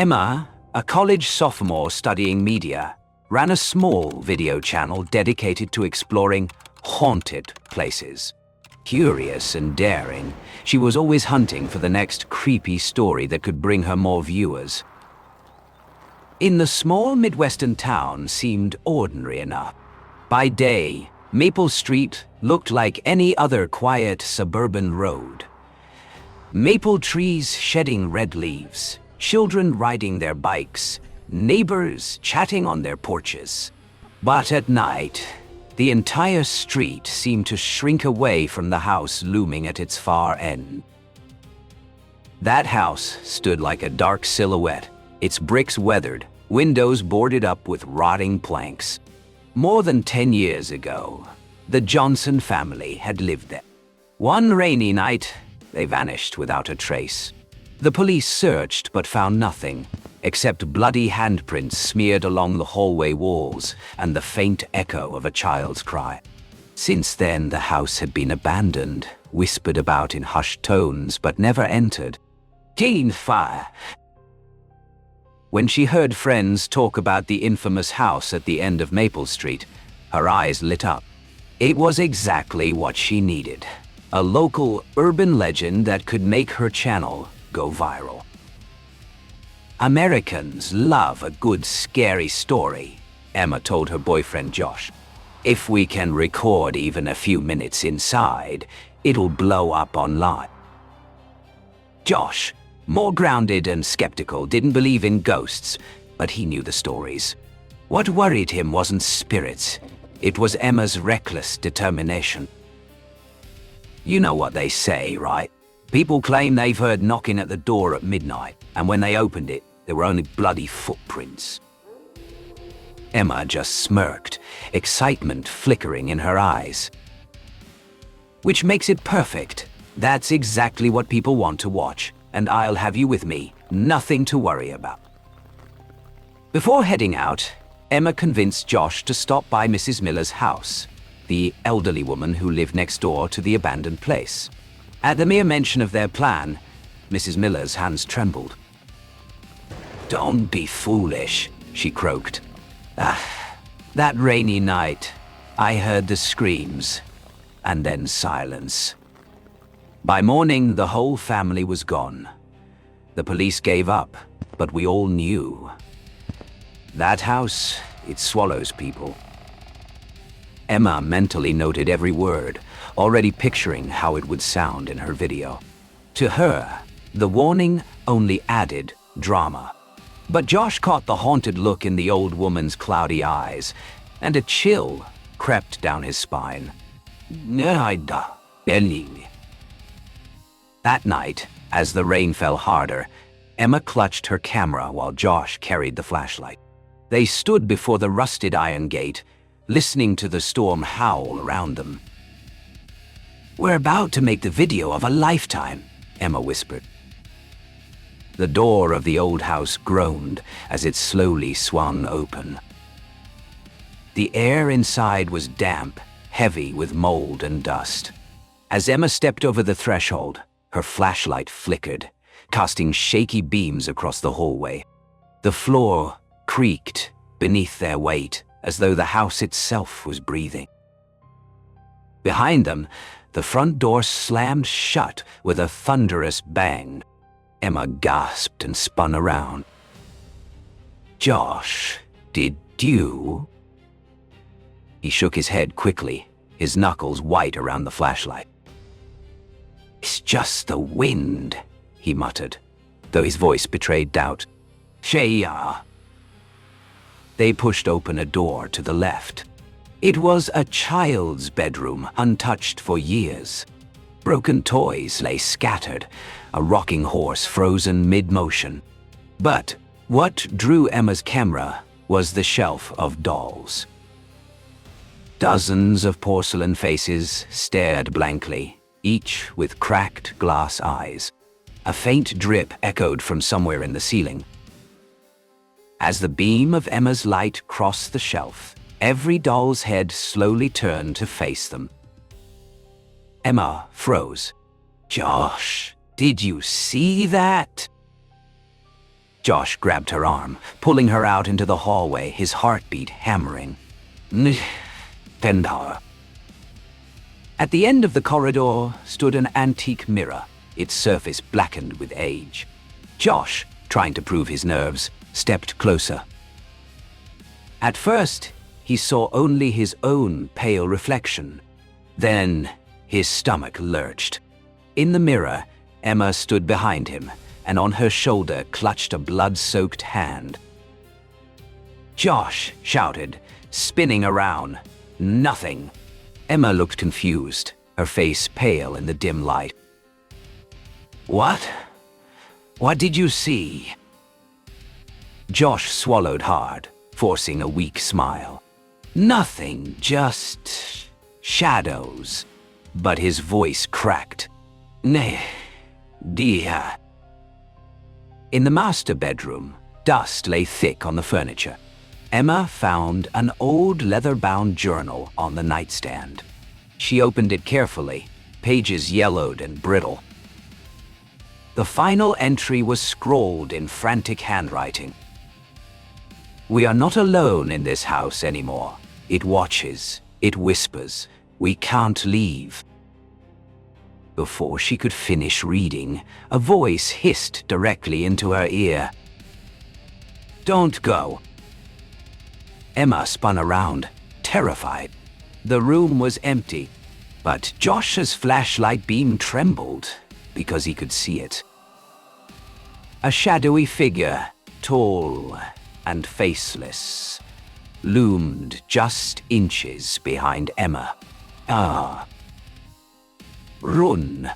Emma, a college sophomore studying media, ran a small video channel dedicated to exploring haunted places. Curious and daring, she was always hunting for the next creepy story that could bring her more viewers. In the small Midwestern town seemed ordinary enough. By day, Maple Street looked like any other quiet suburban road. Maple trees shedding red leaves, children riding their bikes, neighbors chatting on their porches. But at night, the entire street seemed to shrink away from the house looming at its far end. That house stood like a dark silhouette, its bricks weathered, windows boarded up with rotting planks. More than 10 years ago, the Johnson family had lived there. One rainy night, they vanished without a trace. The police searched but found nothing, except bloody handprints smeared along the hallway walls and the faint echo of a child's cry. Since then, the house had been abandoned, whispered about in hushed tones, but never entered. Teen fire. When she heard friends talk about the infamous house at the end of Maple Street, her eyes lit up. It was exactly what she needed. A local urban legend that could make her channel go viral. Americans love a good scary story, Emma told her boyfriend Josh. If we can record even a few minutes inside, it'll blow up online. Josh, more grounded and skeptical, didn't believe in ghosts, but he knew the stories. What worried him wasn't spirits, it was Emma's reckless determination. You know what they say, right? People claim they've heard knocking at the door at midnight, and when they opened it, there were only bloody footprints. Emma just smirked, excitement flickering in her eyes. Which makes it perfect. That's exactly what people want to watch, and I'll have you with me, nothing to worry about. Before heading out, Emma convinced Josh to stop by Mrs. Miller's house, the elderly woman who lived next door to the abandoned place. At the mere mention of their plan, Mrs. Miller's hands trembled. Don't be foolish, she croaked. That rainy night, I heard the screams, and then silence. By morning, the whole family was gone. The police gave up, but we all knew. That house, it swallows people. Emma mentally noted every word, already picturing how it would sound in her video. To her, the warning only added drama. But Josh caught the haunted look in the old woman's cloudy eyes, and a chill crept down his spine. That night, as the rain fell harder, Emma clutched her camera while Josh carried the flashlight. They stood before the rusted iron gate, listening to the storm howl around them. We're about to make the video of a lifetime, Emma whispered. The door of the old house groaned as it slowly swung open. The air inside was damp, heavy with mold and dust. As Emma stepped over the threshold, her flashlight flickered, casting shaky beams across the hallway. The floor creaked beneath their weight, as though the house itself was breathing. Behind them, the front door slammed shut with a thunderous bang. Emma gasped and spun around. Josh, did you? He shook his head quickly, his knuckles white around the flashlight. It's just the wind, he muttered, though his voice betrayed doubt. Shaya. They pushed open a door to the left. It was a child's bedroom, untouched for years. Broken toys lay scattered, a rocking horse frozen mid-motion. But what drew Emma's camera was the shelf of dolls. Dozens of porcelain faces stared blankly, each with cracked glass eyes. A faint drip echoed from somewhere in the ceiling. As the beam of Emma's light crossed the shelf, every doll's head slowly turned to face them. Emma froze. Josh, did you see that? Josh grabbed her arm, pulling her out into the hallway, his heartbeat hammering. Pendauer. At the end of the corridor stood an antique mirror, its surface blackened with age. Josh, trying to prove his nerves, stepped closer. At first, he saw only his own pale reflection. Then, his stomach lurched. In the mirror, Emma stood behind him, and on her shoulder clutched a blood-soaked hand. Josh shouted, spinning around. Nothing. Emma looked confused, her face pale in the dim light. What? What did you see? Josh swallowed hard, forcing a weak smile. Nothing, just shadows. But his voice cracked. Nay, dear. In the master bedroom, dust lay thick on the furniture. Emma found an old leather-bound journal on the nightstand. She opened it carefully, pages yellowed and brittle. The final entry was scrawled in frantic handwriting. We are not alone in this house anymore. It watches, it whispers. We can't leave. Before she could finish reading, a voice hissed directly into her ear. Don't go. Emma spun around, terrified. The room was empty, but Josh's flashlight beam trembled because he could see it. A shadowy figure, tall and faceless, loomed just inches behind Emma. Ah. Run,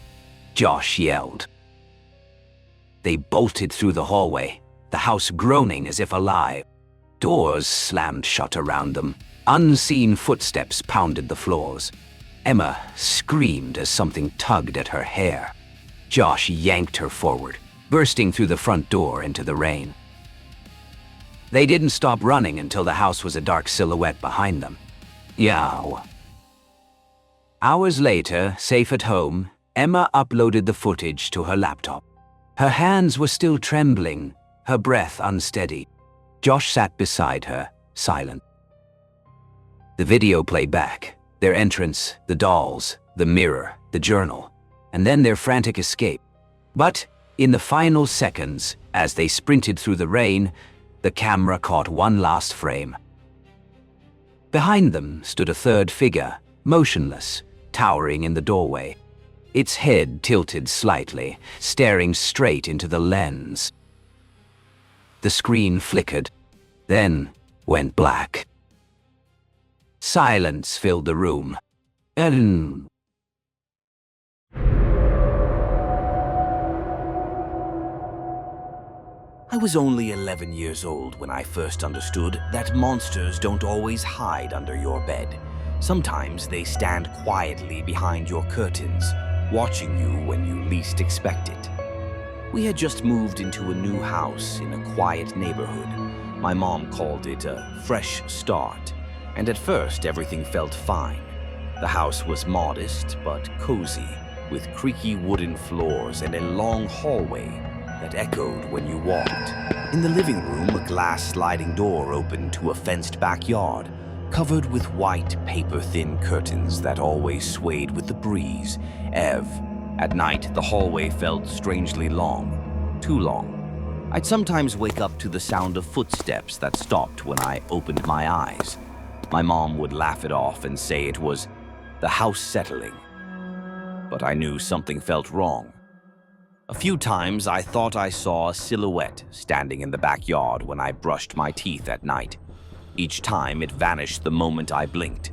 Josh yelled. They bolted through the hallway, the house groaning as if alive. Doors slammed shut around them. Unseen footsteps pounded the floors. Emma screamed as something tugged at her hair. Josh yanked her forward, bursting through the front door into the rain. They didn't stop running until the house was a dark silhouette behind them. Yow. Hours later, safe at home, Emma uploaded the footage to her laptop. Her hands were still trembling, her breath unsteady. Josh sat beside her, silent. The video played back, their entrance, the dolls, the mirror, the journal, and then their frantic escape. But in the final seconds, as they sprinted through the rain, the camera caught one last frame. Behind them stood a third figure, motionless, towering in the doorway. Its head tilted slightly, staring straight into the lens. The screen flickered, then went black. Silence filled the room. I was only 11 years old when I first understood that monsters don't always hide under your bed. Sometimes they stand quietly behind your curtains, watching you when you least expect it. We had just moved into a new house in a quiet neighborhood. My mom called it a fresh start, and at first everything felt fine. The house was modest but cozy, with creaky wooden floors and a long hallway that echoed when you walked. In the living room, a glass sliding door opened to a fenced backyard, covered with white, paper-thin curtains that always swayed with the breeze. At night, the hallway felt strangely long, too long. I'd sometimes wake up to the sound of footsteps that stopped when I opened my eyes. My mom would laugh it off and say it was the house settling. But I knew something felt wrong. A few times I thought I saw a silhouette standing in the backyard when I brushed my teeth at night. Each time it vanished the moment I blinked.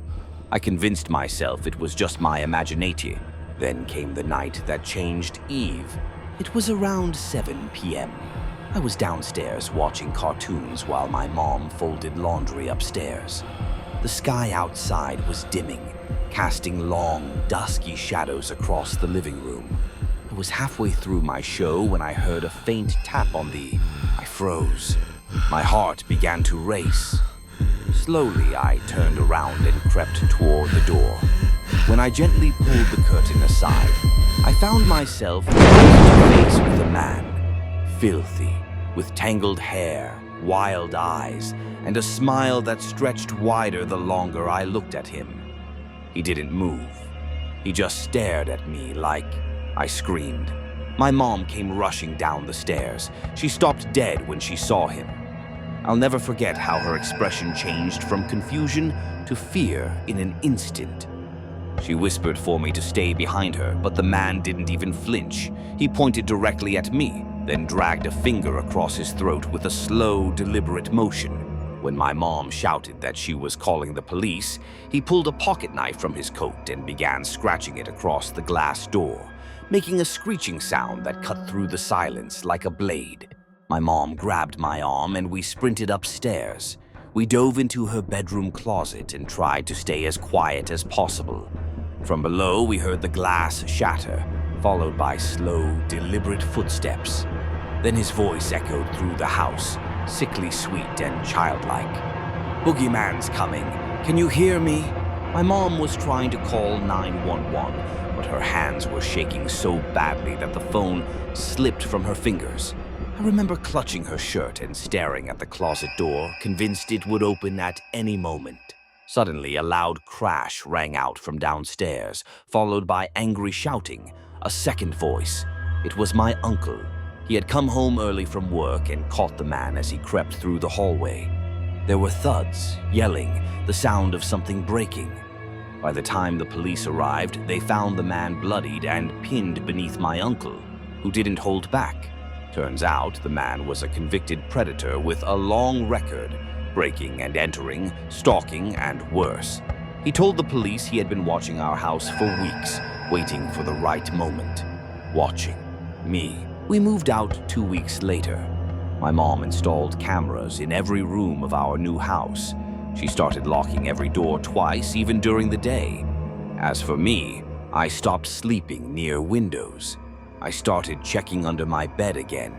I convinced myself it was just my imagination. Then came the night that changed Eve. It was around 7 p.m. I was downstairs watching cartoons while my mom folded laundry upstairs. The sky outside was dimming, casting long, dusky shadows across the living room. I was halfway through my show when I heard a faint tap on I froze. My heart began to race. Slowly, I turned around and crept toward the door. When I gently pulled the curtain aside, I found myself face to face with a man. Filthy, with tangled hair, wild eyes, and a smile that stretched wider the longer I looked at him. He didn't move. He just stared at me like I screamed. My mom came rushing down the stairs. She stopped dead when she saw him. I'll never forget how her expression changed from confusion to fear in an instant. She whispered for me to stay behind her, but the man didn't even flinch. He pointed directly at me, then dragged a finger across his throat with a slow, deliberate motion. When my mom shouted that she was calling the police, he pulled a pocket knife from his coat and began scratching it across the glass door, making a screeching sound that cut through the silence like a blade. My mom grabbed my arm and we sprinted upstairs. We dove into her bedroom closet and tried to stay as quiet as possible. From below, we heard the glass shatter, followed by slow, deliberate footsteps. Then his voice echoed through the house, sickly sweet and childlike. "Boogeyman's coming. Can you hear me?" My mom was trying to call 911, but her hands were shaking so badly that the phone slipped from her fingers. I remember clutching her shirt and staring at the closet door, convinced it would open at any moment. Suddenly, a loud crash rang out from downstairs, followed by angry shouting. A second voice. It was my uncle. He had come home early from work and caught the man as he crept through the hallway. There were thuds, yelling, the sound of something breaking. By the time the police arrived, they found the man bloodied and pinned beneath my uncle, who didn't hold back. Turns out the man was a convicted predator with a long record, breaking and entering, stalking, and worse. He told the police he had been watching our house for weeks, waiting for the right moment. Watching me. We moved out 2 weeks later. My mom installed cameras in every room of our new house. She started locking every door twice, even during the day. As for me, I stopped sleeping near windows. I started checking under my bed again.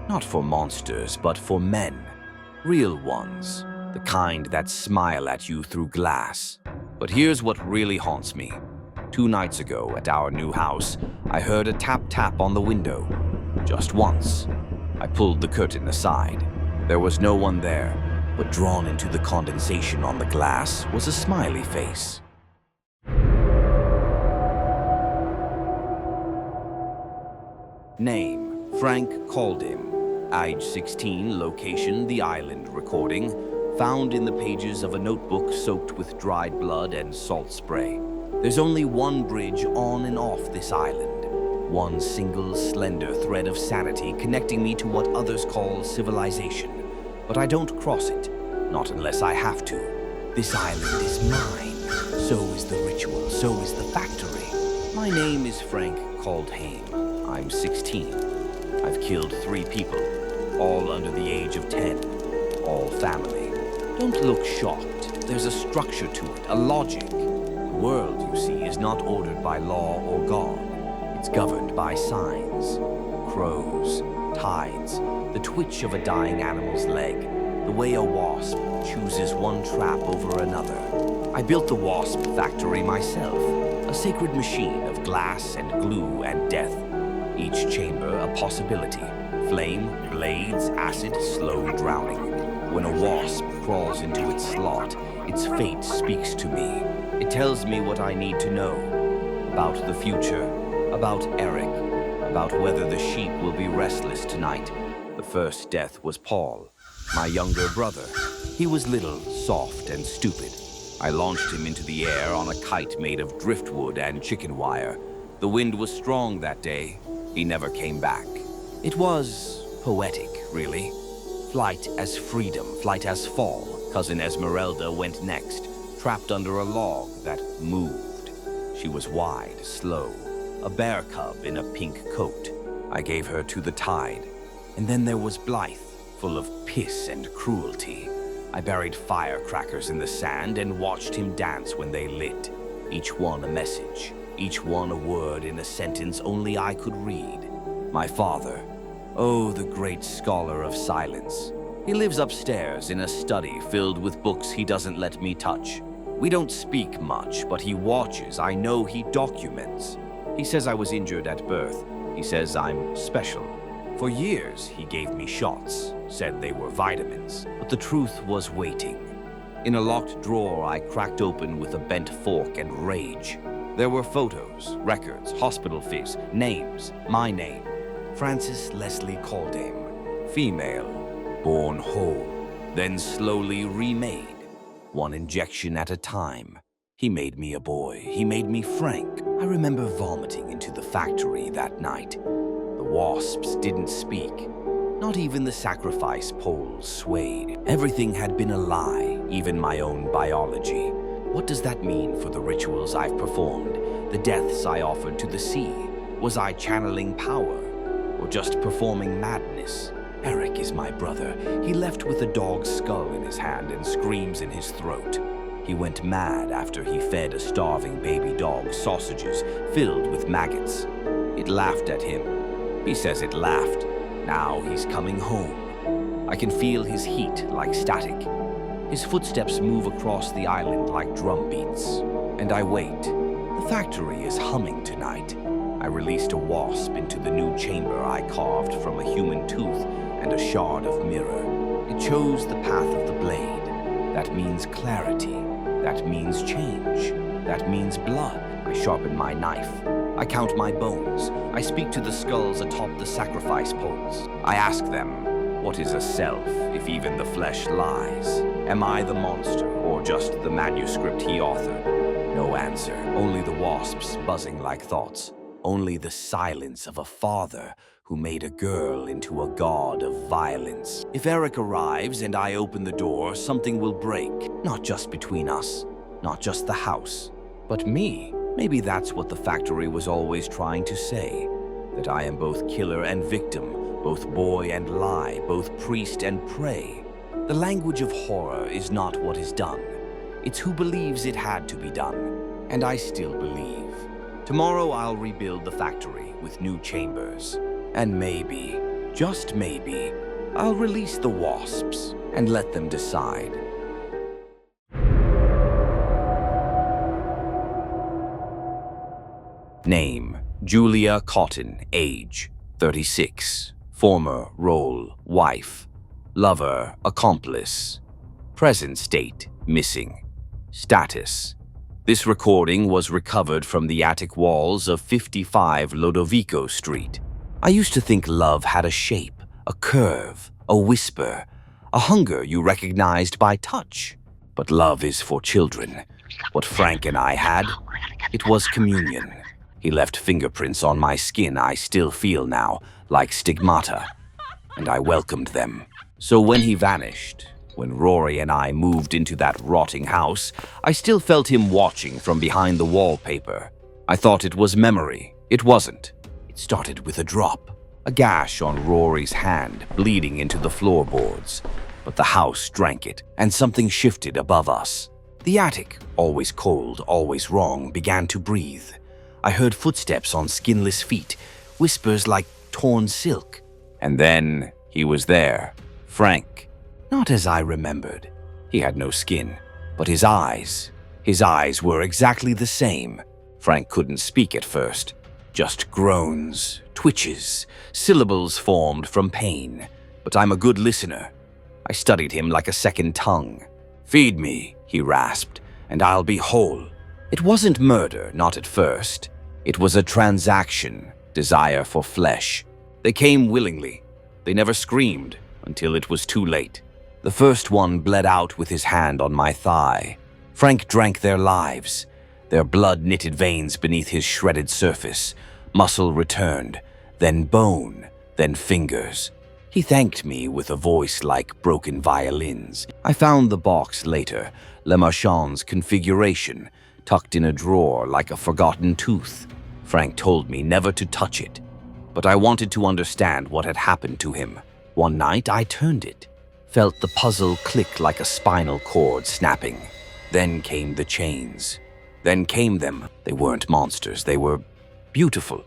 Not for monsters, but for men. Real ones. The kind that smile at you through glass. But here's what really haunts me. 2 nights ago at our new house, I heard a tap-tap on the window. Just once. I pulled the curtain aside. There was no one there, but drawn into the condensation on the glass was a smiley face. Name: Frank Caldim. Age 16, location: the island. Recording: found in the pages of a notebook soaked with dried blood and salt spray. There's only one bridge on and off this island. One single, slender thread of sanity connecting me to what others call civilization. But I don't cross it, not unless I have to. This island is mine. So is the ritual, so is the factory. My name is Frank Caldim. I'm 16. I've killed 3 people, all under the age of 10. All family. Don't look shocked. There's a structure to it, a logic. The world, you see, is not ordered by law or God. It's governed by signs, crows, tides, the twitch of a dying animal's leg, the way a wasp chooses one trap over another. I built the wasp factory myself, a sacred machine of glass and glue and death. Each chamber a possibility. Flame, blades, acid, slow drowning. When a wasp crawls into its slot, its fate speaks to me. It tells me what I need to know. About the future, about Eric, about whether the sheep will be restless tonight. The first death was Paul, my younger brother. He was little, soft, and stupid. I launched him into the air on a kite made of driftwood and chicken wire. The wind was strong that day. He never came back. It was poetic, really. Flight as freedom, flight as fall. Cousin Esmeralda went next, trapped under a log that moved. She was wide, slow, a bear cub in a pink coat. I gave her to the tide. And then there was Blythe, full of piss and cruelty. I buried firecrackers in the sand and watched him dance when they lit. Each one a message, each one a word in a sentence only I could read. My father, oh, the great scholar of silence. He lives upstairs in a study filled with books he doesn't let me touch. We don't speak much, but he watches. I know he documents. He says I was injured at birth. He says I'm special. For years, he gave me shots, said they were vitamins, but the truth was waiting. In a locked drawer, I cracked open with a bent fork and rage. There were photos, records, hospital fees, names, my name. Frances Leslie Caldame, female, born whole, then slowly remade, one injection at a time. He made me a boy, he made me Frank. I remember vomiting into the factory that night. The wasps didn't speak. Not even the sacrifice poles swayed. Everything had been a lie, even my own biology. What does that mean for the rituals I've performed, the deaths I offered to the sea? Was I channeling power, or just performing madness? Eric is my brother. He left with a dog's skull in his hand and screams in his throat. He went mad after he fed a starving baby dog sausages filled with maggots. It laughed at him. He says it laughed. Now he's coming home. I can feel his heat like static. His footsteps move across the island like drum beats. And I wait. The factory is humming tonight. I released a wasp into the new chamber I carved from a human tooth and a shard of mirror. It chose the path of the blade. That means clarity. That means change. That means blood. I sharpen my knife. I count my bones. I speak to the skulls atop the sacrifice poles. I ask them, what is a self if even the flesh lies? Am I the monster or just the manuscript he authored? No answer. Only the wasps buzzing like thoughts. Only the silence of a father who made a girl into a god of violence. If Eric arrives and I open the door, something will break. Not just between us, not just the house, but me. Maybe that's what the factory was always trying to say. That I am both killer and victim, both boy and lie, both priest and prey. The language of horror is not what is done. It's who believes it had to be done. And I still believe. Tomorrow I'll rebuild the factory with new chambers. And maybe, just maybe, I'll release the wasps and let them decide. Name, Julia Cotton. Age, 36. Former role, wife. Lover, accomplice. Present state, missing. Status. This recording was recovered from the attic walls of 55 Lodovico Street. I used to think love had a shape, a curve, a whisper, a hunger you recognized by touch. But love is for children. What Frank and I had, it was communion. He left fingerprints on my skin I still feel now, like stigmata, and I welcomed them. So when he vanished, when Rory and I moved into that rotting house, I still felt him watching from behind the wallpaper. I thought it was memory. It wasn't. It started with a drop, a gash on Rory's hand, bleeding into the floorboards. But the house drank it, and something shifted above us. The attic, always cold, always wrong, began to breathe. I heard footsteps on skinless feet, whispers like torn silk. And then he was there, Frank. Not as I remembered. He had no skin, but his eyes were exactly the same. Frank couldn't speak at first, just groans, twitches, syllables formed from pain. But I'm a good listener. I studied him like a second tongue. Feed me, he rasped, and I'll be whole. It wasn't murder, not at first. It was a transaction, desire for flesh. They came willingly. They never screamed until it was too late. The first one bled out with his hand on my thigh. Frank drank their lives, their blood-knitted veins beneath his shredded surface. Muscle returned, then bone, then fingers. He thanked me with a voice like broken violins. I found the box later, Le Marchand's configuration, tucked in a drawer like a forgotten tooth. Frank told me never to touch it, but I wanted to understand what had happened to him. One night I turned it, felt the puzzle click like a spinal cord snapping. Then came the chains. Then came them. They weren't monsters, they were beautiful.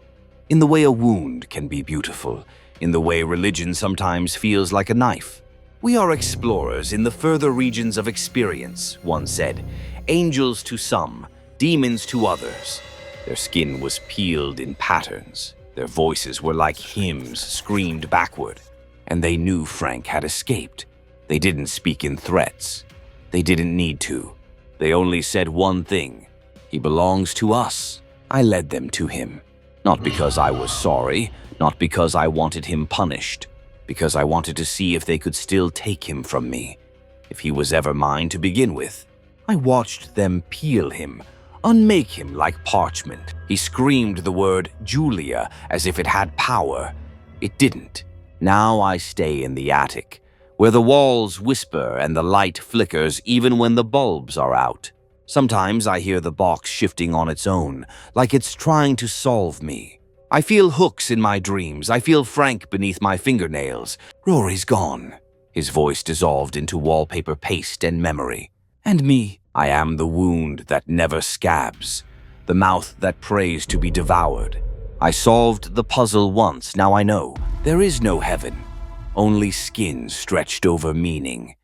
In the way a wound can be beautiful, in the way religion sometimes feels like a knife. We are explorers in the further regions of experience, one said. Angels to some, demons to others. Their skin was peeled in patterns. Their voices were like hymns screamed backward, and they knew Frank had escaped. They didn't speak in threats. They didn't need to. They only said one thing: he belongs to us. I led them to him. Not because I was sorry, not because I wanted him punished, because I wanted to see if they could still take him from me, if he was ever mine to begin with. I watched them peel him, unmake him like parchment. He screamed the word Julia as if it had power. It didn't. Now I stay in the attic, where the walls whisper and the light flickers even when the bulbs are out. Sometimes I hear the box shifting on its own, like it's trying to solve me. I feel hooks in my dreams. I feel Frank beneath my fingernails. Rory's gone. His voice dissolved into wallpaper paste and memory. And me, I am the wound that never scabs, the mouth that prays to be devoured. I solved the puzzle once, now I know. There is no heaven, only skin stretched over meaning.